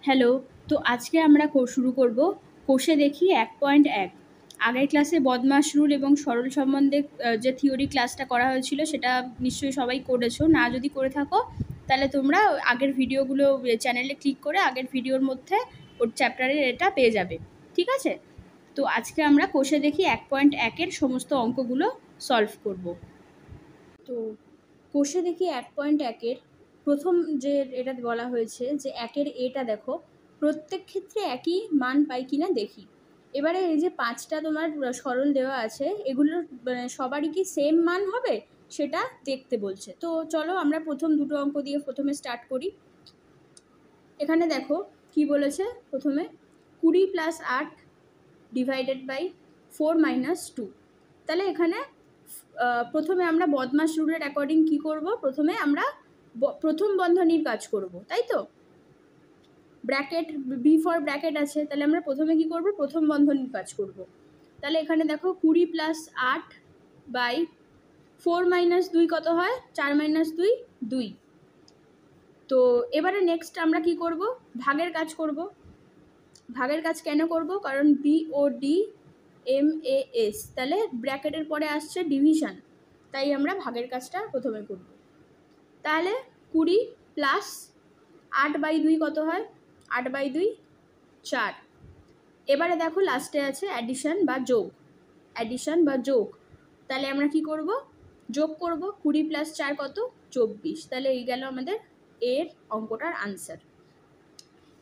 Hello. তো আজকে আমরা শুরু করব কোষে দেখি 1.1। আগের ক্লাসে বদমাশ রুল এবং সরল সম্বন্ধে যে থিওরি ক্লাসটা করা হয়েছিল সেটা নিশ্চয়ই সবাই করেছো। না যদি করে থাকো তাহলে তোমরা আগের ভিডিওগুলো চ্যানেলে ক্লিক করে আগের ভিডিওর মধ্যে ওর চ্যাপ্টারের এটা পেয়ে যাবে। ঠিক আছে? তো আজকে আমরা কোষে দেখি 1.1-এর সমস্ত অঙ্কগুলো সলভ করব। তো কোষে দেখি 1.1-এর প্রথম যে এটা বলা হয়েছে যে 1-এর এটা দেখো প্রত্যেক ক্ষেত্রে একই মান পাই কিনা দেখি। এবারে এই যে 5টা তোমার সরল দেওয়া আছে, এগুলোর সবারই কি সেম মান হবে সেটা দেখতে বলছে। তো চলো আমরা প্রথম দুটো অঙ্ক দিয়ে প্রথমে স্টার্ট করি। এখানে দেখো কি বলেছে, প্রথমে 20 + 8 ডিভাইডেড বাই 4 - 2। তাহলে এখানে প্রথমে আমরা বদমাশ রুলের অ্যাকর্ডিং কি করব, প্রথমে আমরা প্রথম বন্ধনীর কাজ করব, তাই তো? ব্র্যাকেট বি ফর ব্র্যাকেট আছে, তাহলে আমরা প্রথমে কি করব, প্রথম বন্ধনীর কাজ করব। তাহলে এখানে দেখো 20 + 8 বাই 4 - 2 কত হয়? 4 - 2 2। তো এবারে নেক্সট আমরা কি করব, ভাগের কাজ করব। ভাগের কাজ কেন করব? কারণ BODMAS, তাহলে ব্র্যাকেটের পরে আসছে ডিভিশন, তাই আমরা ভাগের কাজটা প্রথমে করব। তাহলে 20 + 8/2 কত হয়? 8/2 4। এবারে দেখো লাস্টে আছে অ্যাডিশন বা যোগ। অ্যাডিশন বা যোগ, তাহলে আমরা কি করব, যোগ করব। 20 + 4 কত? 24। তাহলে এই গেল আমাদের এর অঙ্কটার আনসার।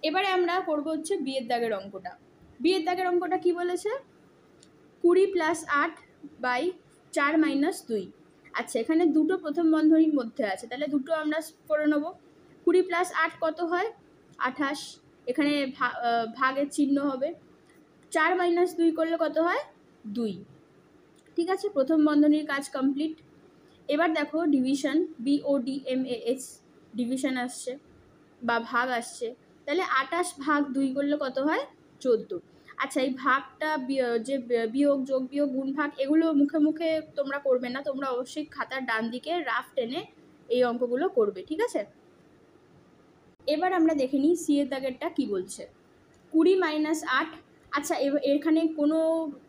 এবারে আমরা করব হচ্ছে বিয়ের দাগের অঙ্কটা। বিয়ের দাগের অঙ্কটা কি বলেছে? 20 + 8 বাই 4 - 2। আচ্ছা, এখানে দুটো প্রথম বন্ধনীর মধ্যে আছে, তাহলে দুটো আমরা করে নেব। 20 + 8 কত হয়? 28। এখানে ভাগের চিহ্ন হবে। 4 - 2 করলে কত হয়? 2। ঠিক আছে, প্রথম বন্ধনীর কাজ কমপ্লিট। এবার দেখো ডিভিশন, BODMAS, ডিভিশন আসছে বা ভাগ আসছে। তাহলে 28 ভাগ 2 করলে কত হয়? 14। আচ্ছা, এই ভাগটা যে বিয়োগ, যোগ, বিয়োগ, গুণ, ভাগ এগুলো মুখে মুখে তোমরা করবে না, তোমরা অবশ্যই খাতার ডান দিকে রাফ টেনে এই অঙ্কগুলো করবে। ঠিক আছে, এবার আমরা দেখে নিই সি এর দাগেরটা কি বলছে। 20 - 8। আচ্ছা, এখানে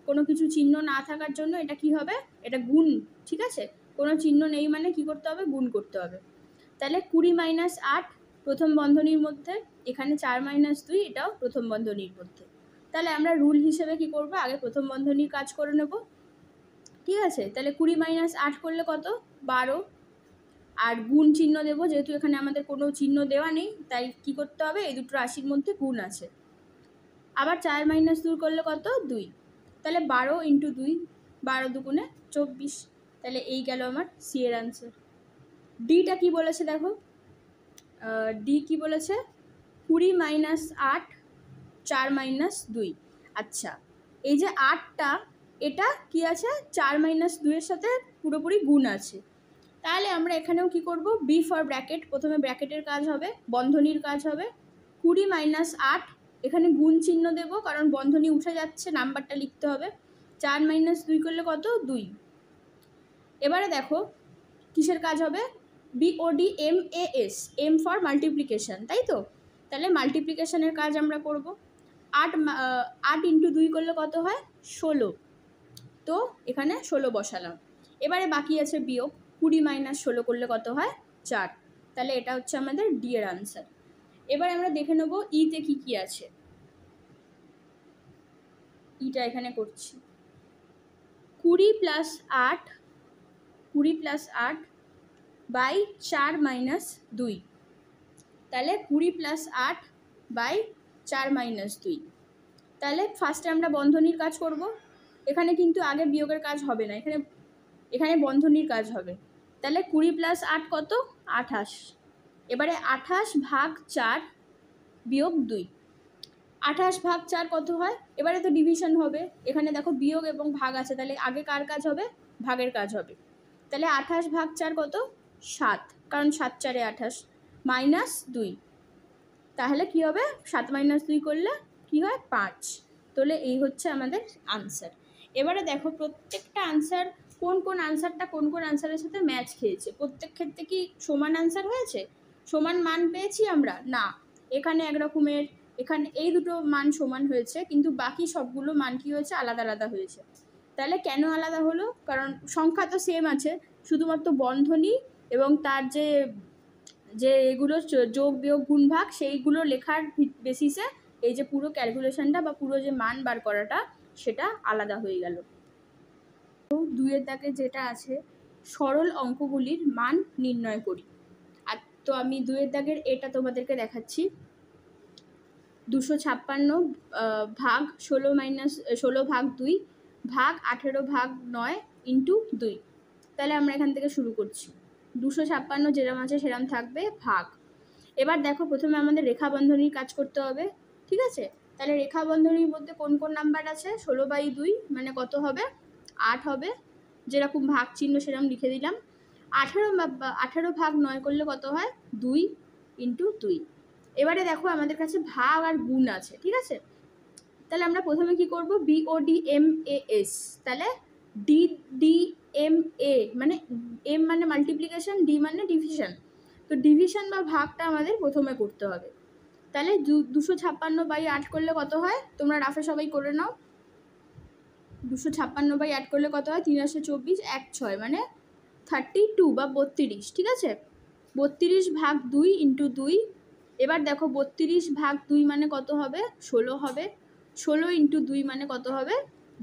কোনো কিছু চিহ্ন না থাকার জন্য এটা কি হবে? এটা গুণ। ঠিক আছে, কোনো চিহ্ন নেই মানে কি করতে হবে? গুণ করতে হবে। তাহলে 20 - 8 প্রথম বন্ধনীর মধ্যে, এখানে 4 - 2 এটাও প্রথম বন্ধনীর মধ্যে। তাহলে আমরা রুল হিসেবে কি করব, আগে প্রথম বন্ধনীর কাজ করে নেব। ঠিক আছে, তাহলে 20 - 8 করলে কত? 12। আর গুণ চিহ্ন দেবো, যেহেতু এখানে আমাদের কোনো চিহ্ন দেওয়া নেই তাই কি করতে হবে, এই দুটো রাশির মধ্যে গুণ আছে। আবার 4 - 2 করলে কত? 2। তাহলে 12 × 2, 12 দুগুণে 24। তাহলে এই গেল আমার সি এর আনসার। ডিটা কি বলেছে দেখো, ডি কি বলেছে? 20 - 8 4 - 2। আচ্ছা, এই যে 8টা, এটা কি আছে? 4 - 2 এর সাথে পুরোপুরি গুণ আছে। তাহলে আমরা এখানেও কি করব, বি ফর ব্র্যাকেট, প্রথমে ব্র্যাকেটের কাজ হবে, বন্ধনীর কাজ হবে। 20 - 8, এখানে গুণ চিহ্ন দেব কারণ বন্ধনী উঠে যাচ্ছে, নাম্বারটা লিখতে হবে। 4 - 2 করলে কত? 2। এবারে দেখো কিসের কাজ হবে? BODMAS, এম ফর মাল্টিপ্লিকেশন, তাই তো? তাহলে মাল্টিপ্লিকেশনের কাজ আমরা করব। 8 × 2 করলে কত হয়? 16। তো এখানে 16 বসালাম। এবারে বাকি আছে বিয়োগ, 20 - 16 করলে কত হয়? 4। তাহলে এটা হচ্ছে আমাদের ডি এর আনসার। এবার আমরা দেখে নেব ইতে কি কি আছে। ইটা এখানে করছি। 20 + 8 বাই 4 - 2। তাহলে 20 + 8 বাই 4 - 2। তাহলে ফার্স্টে আমরা বন্ধনীর কাজ করব। এখানে কিন্তু আগে বিয়োগের কাজ হবে না, এখানে বন্ধনীর কাজ হবে। তাহলে 20 + 8 কত? 28। এবারে 28 ভাগ 4 বিয়োগ 2। 28 ভাগ 4 কত হয়? এবারে তো ডিভিশন হবে, এখানে দেখো বিয়োগ এবং ভাগ আছে, তাহলে আগে কার কাজ হবে? ভাগের কাজ হবে। তাহলে 28 ভাগ 4 কত? 7, কারণ 7 × 4 = 28 -2। তাহলে কি হবে? 7 - 2 করলে কি হয়? 5। তাহলে এই হচ্ছে আমাদের আনসার। এবারে দেখো প্রত্যেকটা আনসার, কোন আনসারটা কোন আনসারের সাথে ম্যাচ খেয়েছে। প্রত্যেক ক্ষেত্রে কি সমান আনসার হয়েছে? সমান মান পেয়েছি আমরা? না, এখানে এক রকমের, এখানে এই দুটো মান সমান হয়েছে, কিন্তু বাকি সবগুলো মান কি হয়েছে, আলাদা আলাদা হয়েছে। তাহলে কেন আলাদা হলো? কারণ সংখ্যা তো সেম আছে, শুধুমাত্র বন্ধনী এবং তার যে যে এগুলো যোগ বিয়োগ গুণ ভাগ সেইগুলো লেখার বেসিসে এই যে পুরো ক্যালকুলেশনটা বা পুরো যে মান বার করাটা সেটা আলাদা হয়ে গেল। তো 2-এর দাগে যেটা আছে, সরল অঙ্কগুলির মান নির্ণয় করি। আর তো আমি 2-এর দাগের এটা তোমাদেরকে দেখাচ্ছি। 256 ভাগ 16 ভাগ 2 ভাগ 18 ভাগ 9 ইন্টু 2। তাহলে আমরা এখান থেকে শুরু করছি। 256 যেরম আছে সেরম থাকবে, ভাগ। এবার দেখো প্রথমে আমাদের রেখা বন্ধনীর কাজ করতে হবে, ঠিক আছে? তাহলে রেখা বন্ধনীর মধ্যে কোন কোন নাম্বার আছে? 16/2 মানে কত হবে? 8 হবে। যেরকম ভাগ চিহ্ন সেরকম লিখে দিলাম। 18 ভাগ 9 করলে কত হয়? 2 ইন্টু 2। এবারে দেখো আমাদের কাছে ভাগ আর গুণ আছে, ঠিক আছে? তাহলে আমরা প্রথমে কি করব? BODMAS। তাহলে DDMA মানে M মানে মাল্টিপ্লিকেশন, D মানে ডিভিশন। তো ডিভিশন বা ভাগটা আমাদের প্রথমে করতে হবে। তাহলে 256/8 করলে কত হয়? তোমরা রাফে সবাই করে নাও। 256/8 করলে কত হয়? 3 × 24 1 6 মানে 32 বা 32, ঠিক আছে? 32 ভাগ 2 ইন্টু 2। এবার দেখো 32 ভাগ 2 মানে কত হবে? 16 হবে। 16 ইন্টু 2 মানে কত হবে?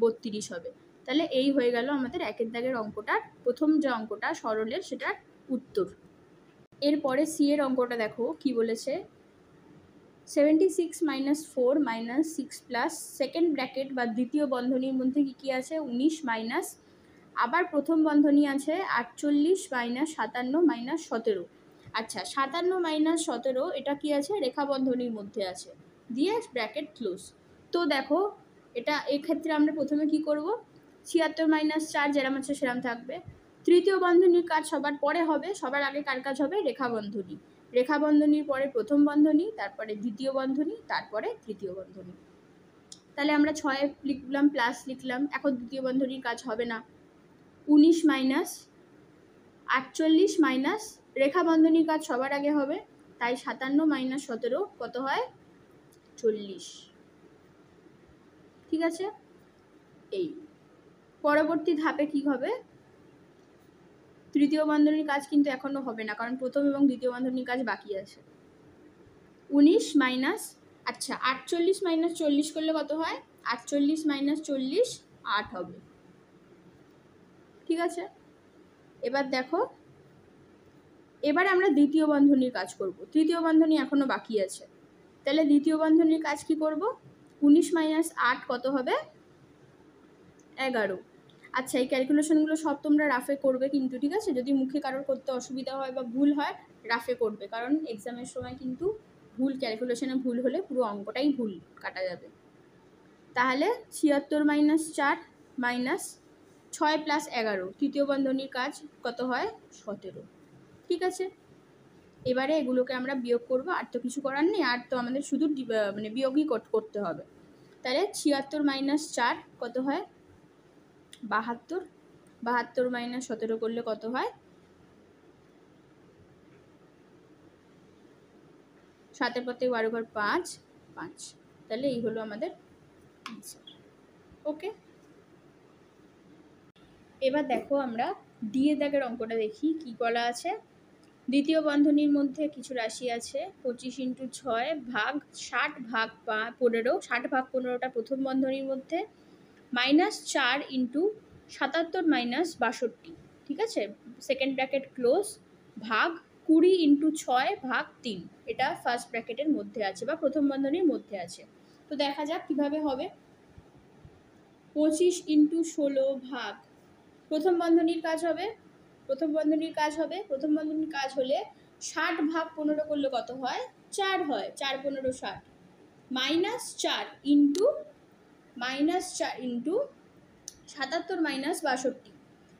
32 হবে। তাহলে এই হয়ে গেল আমাদের 1-এর দাগের অঙ্কটার প্রথম যে অঙ্কটা সরলের সেটার উত্তর। এরপরে সি এর অঙ্কটা দেখো কি বলেছে। 76 - 4 - 6 প্লাস সেকেন্ড ব্র্যাকেট বা দ্বিতীয় বন্ধনীর মধ্যে কি আছে? 19 মাইনাস, আবার প্রথম বন্ধনী আছে 48 - 57 - 17। আচ্ছা, 57 - 17 এটা কি আছে? রেখা বন্ধনীর মধ্যে আছে, দিয়ে ব্র্যাকেট ক্লোজ। তো দেখো এটা এক্ষেত্রে আমরা প্রথমে কি করব? 76 - 4 যেরম আছে সেরম থাকবে। তৃতীয় বন্ধনীর কাজ সবার পরে হবে, সবার আগে কার কাজ হবে? রেখা বন্ধনী। রেখা বন্ধনীর পরে প্রথম বন্ধনী, তারপরে দ্বিতীয় বন্ধনী, তারপরে তৃতীয় বন্ধনী। তাহলে আমরা 6 লিখলাম প্লাস লিখলাম, এখন দ্বিতীয় বন্ধনীর কাজ হবে না। 19 মাইনাস 48 মাইনাস রেখা বন্ধনীর কাজ সবার আগে হবে, তাই 57 - 17 কত হয়? 40, ঠিক আছে? এই পরবর্তী ধাপে কি হবে? তৃতীয় বন্ধনীর কাজ কিন্তু এখনো হবে না, কারণ প্রথম এবং দ্বিতীয় বন্ধনীর কাজ বাকি আছে। 19 মাইনাস, আচ্ছা 48 মাইনাস 40 করলে কত হয়? 48 মাইনাস 40 8 হবে, ঠিক আছে? এবার দেখো, এবার আমরা দ্বিতীয় বন্ধনীর কাজ করব। তৃতীয় বন্ধনী এখনো বাকি আছে, তাহলে দ্বিতীয় বন্ধনীর কাজ কি করব? 19 মাইনাস 8 কত হবে? 11। আচ্ছা, এই ক্যালকুলেশনগুলো সব তোমরা রাফে করবে কিন্তু, ঠিক আছে? যদি মুখে কারোর করতে অসুবিধা হয় বা ভুল হয়, রাফে করবে, কারণ এক্সামের সময় কিন্তু ভুল ক্যালকুলেশনে ভুল হলে পুরো অঙ্কটাই ভুল কাটা যাবে। তাহলে 76 মাইনাস 4 মাইনাস 6 প্লাস 11, তৃতীয় বন্ধনীর কাজ কত হয়? 17, ঠিক আছে? এবারে এগুলোকে আমরা বিয়োগ করব, আর তো কিছু করার নেই, আর তো আমাদের শুধু মানে বিয়োগই করতে হবে। তাহলে 76 মাইনাস 4 কত হয়? 72। 72 মাইনাস 17 করলে কত হয়? 7 এর পর থেকে 12 ঘর 5 5। তাহলে এই হলো আমাদের আনসার। ওকে, এবার দেখো আমরা ডি এর দাগের অঙ্কটা দেখি কি বলা আছে। দ্বিতীয় বন্ধনীর মধ্যে কিছু রাশি আছে 25 × 6 ভাগ 60 ভাগ 15। 60 ভাগ 15টা প্রথম বন্ধনীর মধ্যে, -4 × 77 - 62, ঠিক আছে? সেকেন্ড ব্র্যাকেট ক্লোজ, ভাগ 20 × 6 ভাগ 3, এটা ফার্স্ট ব্র্যাকেটের মধ্যে আছে বা প্রথম বন্ধনীর মধ্যে আছে। তো দেখা যাক কিভাবে হবে। 25 × 16 ভাগ, প্রথম বন্ধনীর কাজ হবে। প্রথম বন্ধনীর কাজ হলে 60 ভাগ 15 করলে কত হয়? 4 হয়। 4 15 60, -4 ইন্টু 77 - 62।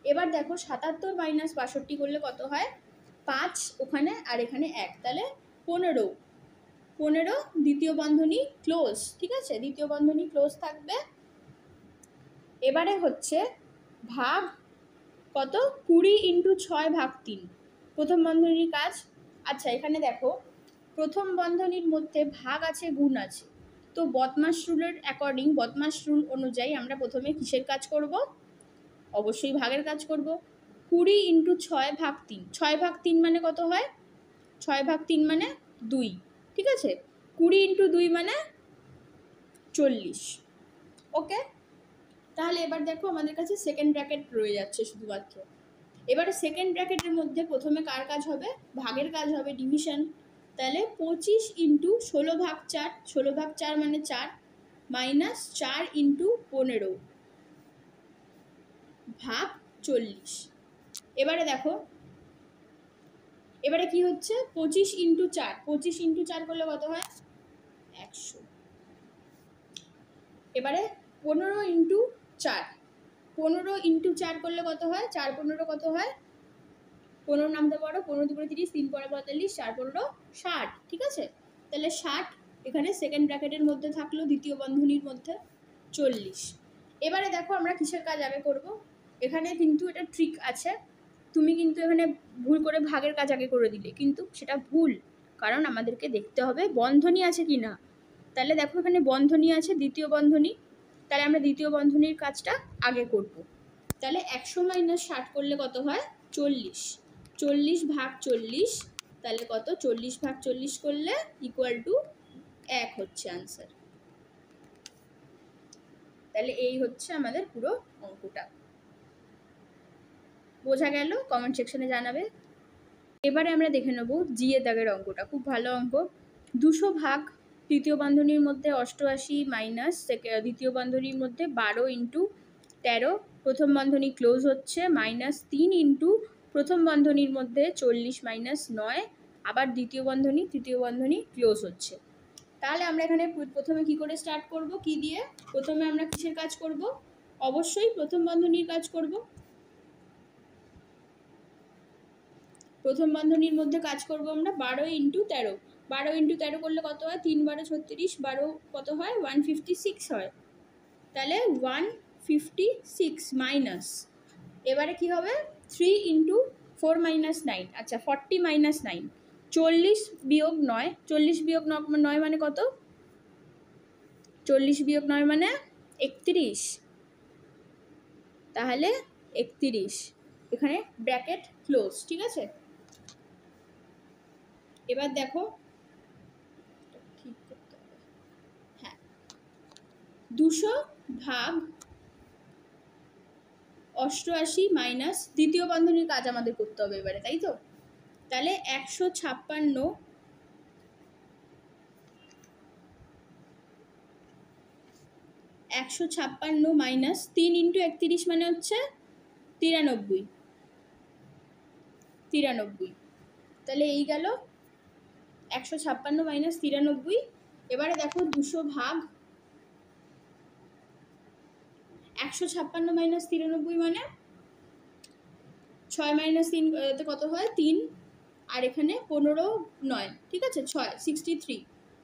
এবার দেখো 77 - 62 করলে কত হয়? 5 ওখানে আর এখানে 1, তাহলে 15। 15 দ্বিতীয় বন্ধনী ক্লোজ, ঠিক আছে? দ্বিতীয় বন্ধনী ক্লোজ থাকবে। এবারে হচ্ছে ভাগ কত? 20 × 6 ভাগ 3, প্রথম বন্ধনীর কাজ। আচ্ছা, এখানে দেখো প্রথম বন্ধনীর মধ্যে ভাগ আছে গুণ আছে, তো বদমাশ রুলের অ্যাকর্ডিং, বদমাশ রুল অনুযায়ী আমরা প্রথমে কিসের কাজ করব? অবশ্যই ভাগের কাজ করব। 20 ইন্টু 6 ভাগ 3, 6 ভাগ 3 মানে কত হয়? 6 ভাগ 3 মানে 2, ঠিক আছে? 20 ইন্টু 2 মানে 40। ওকে, তাহলে এবার দেখো আমাদের কাছে সেকেন্ড ব্র্যাকেট রয়ে যাচ্ছে শুধুমাত্র। এবারে সেকেন্ড ব্র্যাকেটের মধ্যে প্রথমে কার কাজ হবে? ভাগের কাজ হবে, ডিভিশন। তাহলে 25 ইন্টু 16 ভাগ 4, 16 ভাগ 4 মানে 4, মাইনাস 4 ইন্টু 15 ভাগ 40। এবারে দেখো, এবারে কি হচ্ছে? 25 ইন্টু 4, 25 ইন্টু 4 করলে কত হয়? 100। এবারে 15 ইন্টু 4, 15 ইন্টু 4 করলে কত হয়? 4 15 কত হয়? 15 নামতে পারো, 15 দুপুরে 30, 3 পরে 45, 4 15 60, ঠিক আছে? তাহলে 60 এখানে সেকেন্ড ব্র্যাকেটের মধ্যে থাকলো, দ্বিতীয় বন্ধনীর মধ্যে 40। এবারে দেখো আমরা কিসের কাজ আগে করব? এখানে কিন্তু এটা ট্রিক আছে, তুমি কিন্তু এখানে ভুল করে ভাগের কাজ আগে করে দিলে, কিন্তু সেটা ভুল, কারণ আমাদেরকে দেখতে হবে বন্ধনী আছে কি না। তাহলে দেখো এখানে বন্ধনী আছে, দ্বিতীয় বন্ধনী, তাহলে আমরা দ্বিতীয় বন্ধনীর কাজটা আগে করব। তাহলে 100 মাইনাস 60 করলে কত হয়? 40, 40 ভাগ 40, তাহলে কত? 40 ভাগ 40 করলে ইকুয়াল টু 1 হচ্ছে আনসার। তাহলে এই হচ্ছে আমাদের পুরো অঙ্কটা। বোঝা গেল? কমেন্ট সেকশনে জানাবে। এবারে আমরা দেখে নেব জি এর দাগের অঙ্কটা, খুব ভালো অঙ্ক। 200 ভাগ তৃতীয় বন্ধনীর মধ্যে 88 মাইনাস দ্বিতীয় বন্ধনীর মধ্যে 12 ইন্টু 13, প্রথম বন্ধনী ক্লোজ হচ্ছে, মাইনাস 3 ইন্টু প্রথম বন্ধনীর মধ্যে 40 মাইনাস 9, আবার তৃতীয় বন্ধনী ক্লোজ হচ্ছে। তাহলে আমরা এখানে প্রথমে কি করে স্টার্ট করব? কি দিয়ে? প্রথমে আমরা কিসের কাজ করব? অবশ্যই প্রথম বন্ধনীর কাজ করব। প্রথম বন্ধনীর মধ্যে কাজ করব আমরা 12 ইন্টু 13, 12 ইন্টু 13 করলে কত হয়? 3 12 36, 12 কত হয়? 156 হয়। তাহলে 156 মাইনাস, এবারে কি হবে? 3 ইন্টু 4 মাইনাস 9, আচ্ছা 40 মাইনাস 9, 40 বিয়োগ 9, 40 বিয়োগ 9 মানে কত? 40 বিয়োগ 9 মানে 31, তাহলে 31, এখানে ব্র্যাকেট ক্লোজ, ঠিক আছে? এবার দেখো, ঠিক করতে হবে, হ্যাঁ, 200 ভাগ 88 মাইনাস দ্বিতীয় বন্ধনীর কাজ আমাদের করতে হবে এবারে, তাই তো? তাহলে 156 মাইনাস 3 ইন্টু 31 মানে হচ্ছে 93, তাহলে এই গেল 156 মাইনাস 93। এবারে দেখো 200 ভাগ 156 মাইনাস 93 মানে 6 মাইনাস 3 কত হয়? 3, আর এখানে 15 9, ঠিক আছে? 6 63,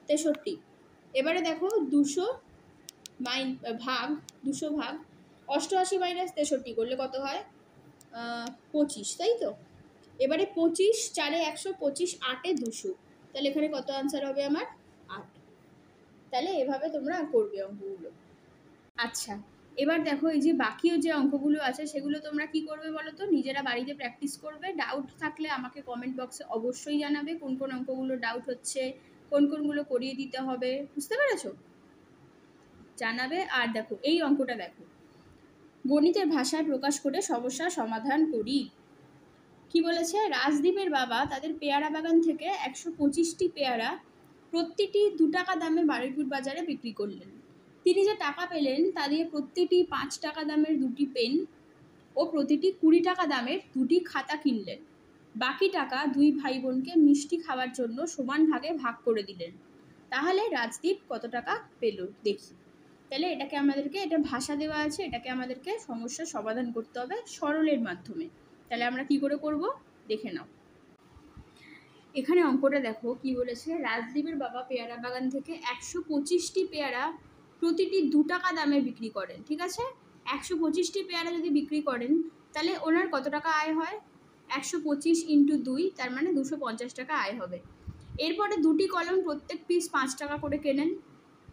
63। এবারে দেখো 200 ভাগ 88 মাইনাস 63 করলে কত হয়? 25, তাই তো? এবারে 25 4 100, 25 8 200, তাহলে এখানে কত আনসার হবে আমার? 8। তাহলে এভাবে তোমরা করবে অঙ্কগুলো। আচ্ছা, এবার দেখো এই যে বাকিও যে অঙ্কগুলো আছে সেগুলো তোমরা কি করবে বলো তো? নিজেরা বাড়িতে প্র্যাকটিস করবে। ডাউট থাকলে আমাকে কমেন্ট বক্সে অবশ্যই জানাবে কোন কোন অঙ্কগুলো ডাউট হচ্ছে, কোনগুলো করিয়ে দিতে হবে, বুঝতে পেরেছো? জানাবে। আর দেখো এই অঙ্কটা দেখো, গণিতের ভাষায় প্রকাশ করে সমস্যার সমাধান করি। কি বলেছে? রাজদীপের বাবা তাদের পেয়ারা বাগান থেকে 125টি পেয়ারা প্রতিটি 2 টাকা দামে বারুইপুর বাজারে বিক্রি করলেন। তিনি যে টাকা পেলেন তা দিয়ে প্রতিটি 5 টাকা দামের 2টি পেন ও প্রতিটি 20 টাকা দামের 2টি খাতা কিনলেন। বাকি টাকা 2 ভাই বোনকে মিষ্টি খাওয়ার জন্য সমান ভাগে ভাগ করে দিলেন। তাহলে রাজদীপ কত টাকা পেল দেখি। তাহলে এটাকে আমাদেরকে, এটা ভাষা দেওয়া আছে, এটাকে আমাদেরকে সমস্যার সমাধান করতে হবে সরলের মাধ্যমে। তাহলে আমরা কি করে করব দেখে নাও। এখানে অঙ্কটা দেখো কি বলেছে? রাজদীপের বাবা পেয়ারা বাগান থেকে 125টি পেয়ারা প্রতিটি 2 টাকা দামে বিক্রি করেন, ঠিক আছে? 125টি পেয়ারা যদি বিক্রি করেন তাহলে ওনার কত টাকা আয় হয়? 125 ইন্টু 2, তার মানে 250 টাকা আয় হবে। এরপরে দুটি কলম প্রত্যেক পিস 5 টাকা করে কেনেন,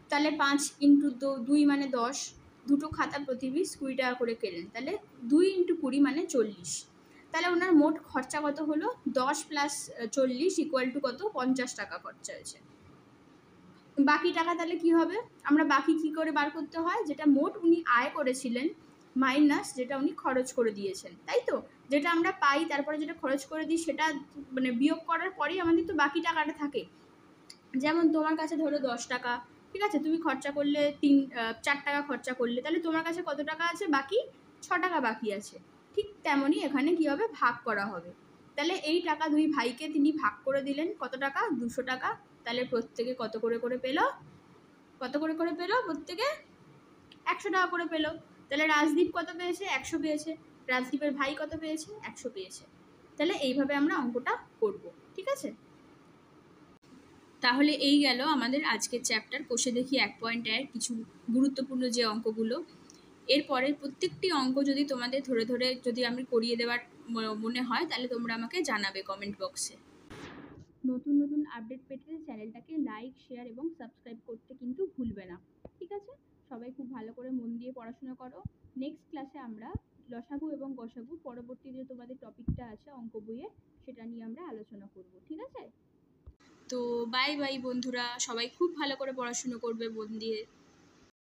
তাহলে 5 ইন্টু 2 মানে 10, দুটো খাতা প্রতি পিস 20 টাকা করে কেনেন, তাহলে 2 ইন্টু 20 মানে 40। তাহলে ওনার মোট খরচা কত হলো? 10 প্লাস 40 ইকুয়াল টু কত? 50 টাকা খরচা হয়েছে। বাকি টাকা তাহলে কি হবে? আমরা বাকি কি করে বার করতে হয়? যেটা মোট উনি আয় করেছিলেন মাইনাস যেটা উনি খরচ করে দিয়েছেন, তাই তো? যেটা আমরা পাই তারপরে যেটা খরচ করে দিই সেটা মানে বিয়োগ করার পরেই আমাদের তো বাকি টাকাটা থাকে। যেমন তোমার কাছে ধরো 10 টাকা, ঠিক আছে, তুমি খরচা করলে 4 টাকা খরচা করলে, তাহলে তোমার কাছে কত টাকা আছে বাকি? 6 টাকা বাকি আছে। ঠিক তেমনই এখানে কি হবে? ভাগ করা হবে। তাহলে এই টাকা দুই ভাইকে তিনি ভাগ করে দিলেন কত টাকা? 200 টাকা। তাহলে প্রত্যেকে কত করে করে পেলো? কত করে করে পেলো? প্রত্যেকে 100 টাকা করে পেলো। তাহলে রাজদীপ কত পেয়েছে? 100 পেয়েছে। রাজদীপের ভাই কত পেয়েছে? 100 পেয়েছে। তাহলে এইভাবে আমরা অঙ্কটা করব, ঠিক আছে? তাহলে এই গেল আমাদের আজকের চ্যাপ্টার কোষে দেখি 1.1 কিছু গুরুত্বপূর্ণ যে অঙ্কগুলো। এরপরে প্রত্যেকটি অঙ্ক যদি তোমাদের ধরে ধরে যদি আমি করিয়ে দেওয়ার মনে হয় তাহলে তোমরা আমাকে জানাবে কমেন্ট বক্সে। নতুন নতুন আপডেট পেতে চ্যানেলটাকে লাইক, শেয়ার এবং সাবস্ক্রাইব করতে কিন্তু ভুলবে না, ঠিক আছে? সবাই খুব ভালো করে মন দিয়ে পড়াশোনা করো। নেক্সট ক্লাসে আমরা লসাগু এবং গসাগু পরবর্তী যে তোমাদের টপিকটা আছে অঙ্ক বইয়ে সেটা নিয়ে আমরা আলোচনা করব, ঠিক আছে? তো বাই বাই বন্ধুরা, সবাই খুব ভালো করে পড়াশুনো করবে মন দিয়ে।